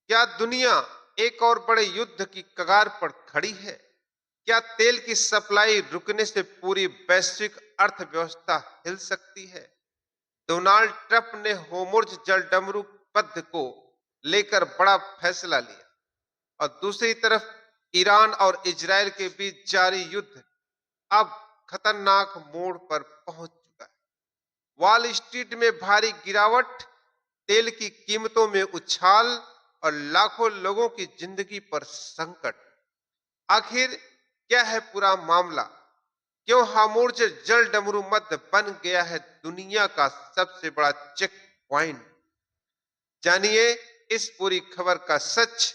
क्या दुनिया एक और बड़े युद्ध की कगार पर खड़ी है? क्या तेल की सप्लाई रुकने से पूरी वैश्विक अर्थव्यवस्था हिल सकती है? डोनाल्ड ट्रंप ने होर्मुज जलडमरू बंद को लेकर बड़ा फैसला लिया और दूसरी तरफ ईरान और इजरायल के बीच जारी युद्ध अब खतरनाक मोड़ पर पहुंच चुका है। वॉल स्ट्रीट में भारी गिरावट, तेल की कीमतों में उछाल और लाखों लोगों की जिंदगी पर संकट। आखिर क्या है पूरा मामला? क्यों हामुर्ज जल डमरू मध्य बन गया है दुनिया का सबसे बड़ा चेक पॉइंट? जानिए इस पूरी खबर का सच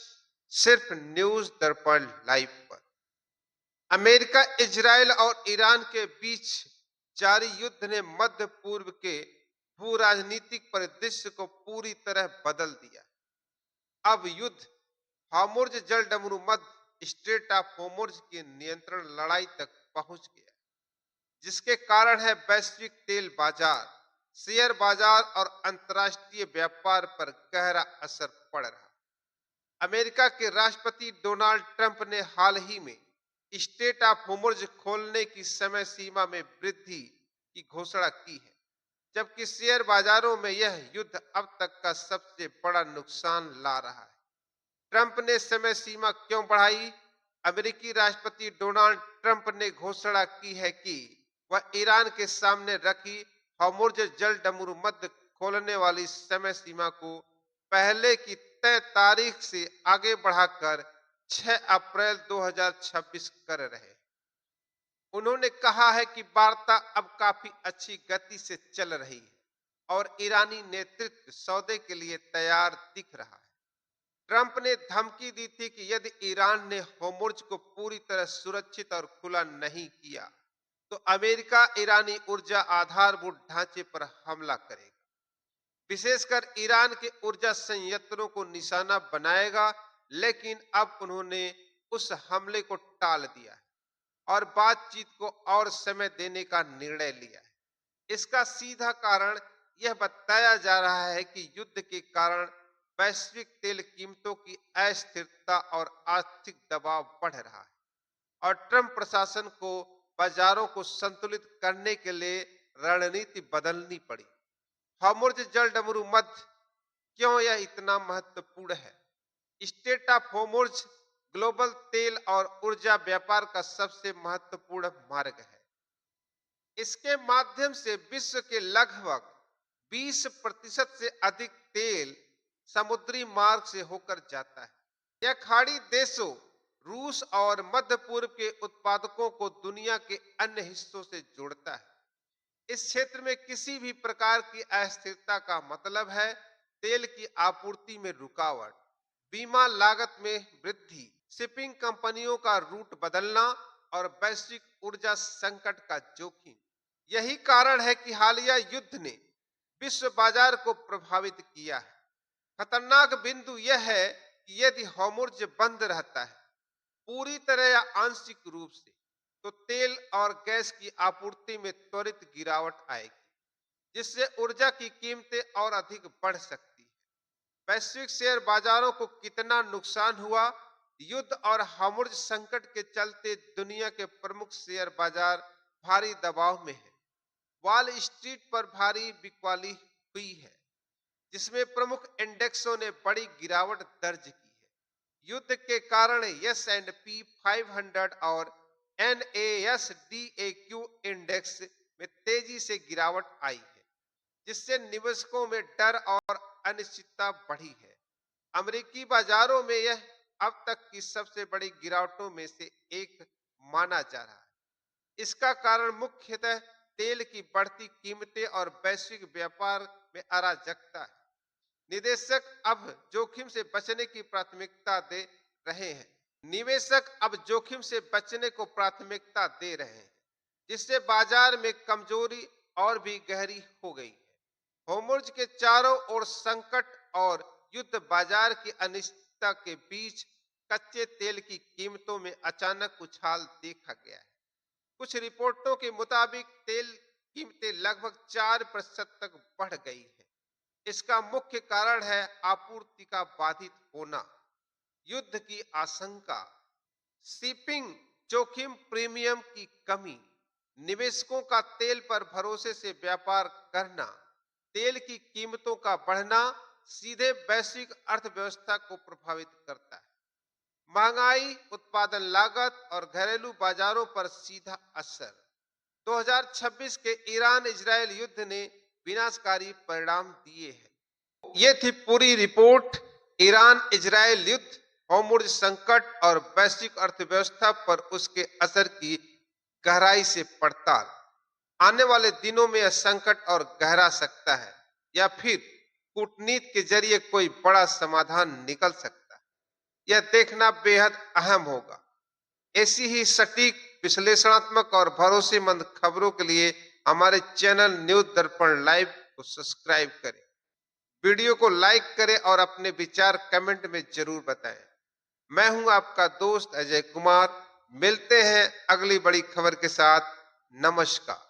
सिर्फ न्यूज दर्पण लाइव पर। अमेरिका, इजरायल और ईरान के बीच जारी युद्ध ने मध्य पूर्व के भू राजनीतिक परिदृश्य को पूरी तरह बदल दिया। अब युद्ध हार्मुज जल डमरू मध्य स्ट्रेट ऑफ होर्मुज की नियंत्रण लड़ाई तक पहुंच गया, जिसके कारण है वैश्विक तेल बाजार, शेयर बाजार और अंतर्राष्ट्रीय व्यापार पर गहरा असर पड़ रहा। अमेरिका के राष्ट्रपति डोनाल्ड ट्रंप ने हाल ही में स्टेट ऑफ होर्मुज खोलने की समय सीमा में वृद्धि की घोषणा की है, जबकि शेयर बाजारों में यह युद्ध अब तक का सबसे बड़ा नुकसान ला रहा है। ट्रंप ने समय सीमा क्यों बढ़ाई? अमेरिकी राष्ट्रपति डोनाल्ड ट्रंप ने घोषणा की है कि वह ईरान के सामने रखी होर्मुज जल डमरू मध्य खोलने वाली समय सीमा को पहले की तय तारीख से आगे बढ़ाकर 6 अप्रैल 2026 कर रहे। उन्होंने कहा है कि वार्ता अब काफी अच्छी गति से चल रही है और ईरानी नेतृत्व सौदे के लिए तैयार दिख रहा है। ट्रंप ने धमकी दी थी कि यदि ईरान ने होर्मुज को पूरी तरह सुरक्षित और खुला नहीं किया, तो अमेरिका ईरानी ऊर्जा आधारभूत ढांचे पर हमला करेगा, विशेषकर ईरान के ऊर्जा संयंत्रों को निशाना बनाएगा। लेकिन अब उन्होंने उस हमले को टाल दिया है और बातचीत को और समय देने का निर्णय लिया है। इसका सीधा कारण यह बताया जा रहा है कि युद्ध के कारण वैश्विक तेल कीमतों की अस्थिरता और आर्थिक दबाव बढ़ रहा है और ट्रंप प्रशासन को बाजारों को संतुलित करने के लिए रणनीति बदलनी पड़ी। होर्मुज जल डमरू मध्य क्यों यह इतना महत्वपूर्ण है? स्टेट ऑफ होर्मुज ग्लोबल तेल और ऊर्जा व्यापार का सबसे महत्वपूर्ण मार्ग है। इसके माध्यम से विश्व के लगभग 20% से अधिक तेल समुद्री मार्ग से होकर जाता है। यह खाड़ी देशों, रूस और मध्य पूर्व के उत्पादकों को दुनिया के अन्य हिस्सों से जोड़ता है। इस क्षेत्र में किसी भी प्रकार की अस्थिरता का मतलब है तेल की आपूर्ति में रुकावट, बीमा लागत में वृद्धि, शिपिंग कंपनियों का रूट बदलना और वैश्विक ऊर्जा संकट का जोखिम। यही कारण है कि हालिया युद्ध ने विश्व बाजार को प्रभावित किया है। खतरनाक बिंदु यह है कि यदि होर्मुज बंद रहता है पूरी तरह या आंशिक रूप से, तो तेल और गैस की आपूर्ति में त्वरित गिरावट आएगी, जिससे ऊर्जा की कीमतें और अधिक बढ़ सकती है। वैश्विक शेयर बाजारों को कितना नुकसान हुआ? युद्ध और होर्मुज संकट के चलते दुनिया के प्रमुख शेयर बाजार भारी दबाव में है। वॉल स्ट्रीट पर भारी बिकवाली हुई है, जिसमें प्रमुख इंडेक्सों ने बड़ी गिरावट दर्ज की है। युद्ध के कारण S&P 500 और NASDAQ इंडेक्स में तेजी से गिरावट आई है, जिससे निवेशकों में डर और अनिश्चितता बढ़ी है। अमेरिकी बाजारों में यह अब तक की सबसे बड़ी गिरावटों में से एक माना जा रहा है। इसका कारण मुख्यतः तेल की बढ़ती कीमतें और वैश्विक व्यापार में अराजकता है। निवेशक अब जोखिम से बचने की प्राथमिकता दे रहे हैं निवेशक अब जोखिम से बचने को प्राथमिकता दे रहे हैं, जिससे बाजार में कमजोरी और भी गहरी हो गई है। होर्मुज के चारों ओर संकट और युद्ध बाजार की अनिश्चितता के बीच कच्चे तेल की कीमतों में अचानक उछाल देखा गया है। कुछ रिपोर्टों के मुताबिक तेल कीमतें लगभग 4% तक बढ़ गई है, इसका मुख्य कारण है आपूर्ति का बाधित होना, युद्ध की आशंका, शिपिंग जोखिम, प्रीमियम की कमी, निवेशकों का तेल पर भरोसे से व्यापार करना, तेल की कीमतों का बढ़ना सीधे वैश्विक अर्थव्यवस्था को प्रभावित करता है। महंगाई, उत्पादन लागत और घरेलू बाजारों पर सीधा असर। 2026 के ईरान इजरायल युद्ध ने विनाशकारी परिणाम दिए हैं। ये थी पूरी रिपोर्ट। ईरान इजरायल युद्ध, होर्मुज संकट और वैश्विक अर्थव्यवस्था पर उसके असर की गहराई से पड़ताल। आने वाले दिनों में यह संकट और गहरा सकता है या फिर कूटनीति के जरिए कोई बड़ा समाधान निकल सकता है। यह देखना बेहद अहम होगा। ऐसी ही सटीक, विश्लेषणात्मक और भरोसेमंद खबरों के लिए हमारे चैनल न्यूज दर्पण लाइव को सब्सक्राइब करें। वीडियो को लाइक करें और अपने विचार कमेंट में जरूर बताएं। मैं हूं आपका दोस्त अजय कुमार। मिलते हैं अगली बड़ी खबर के साथ। नमस्कार।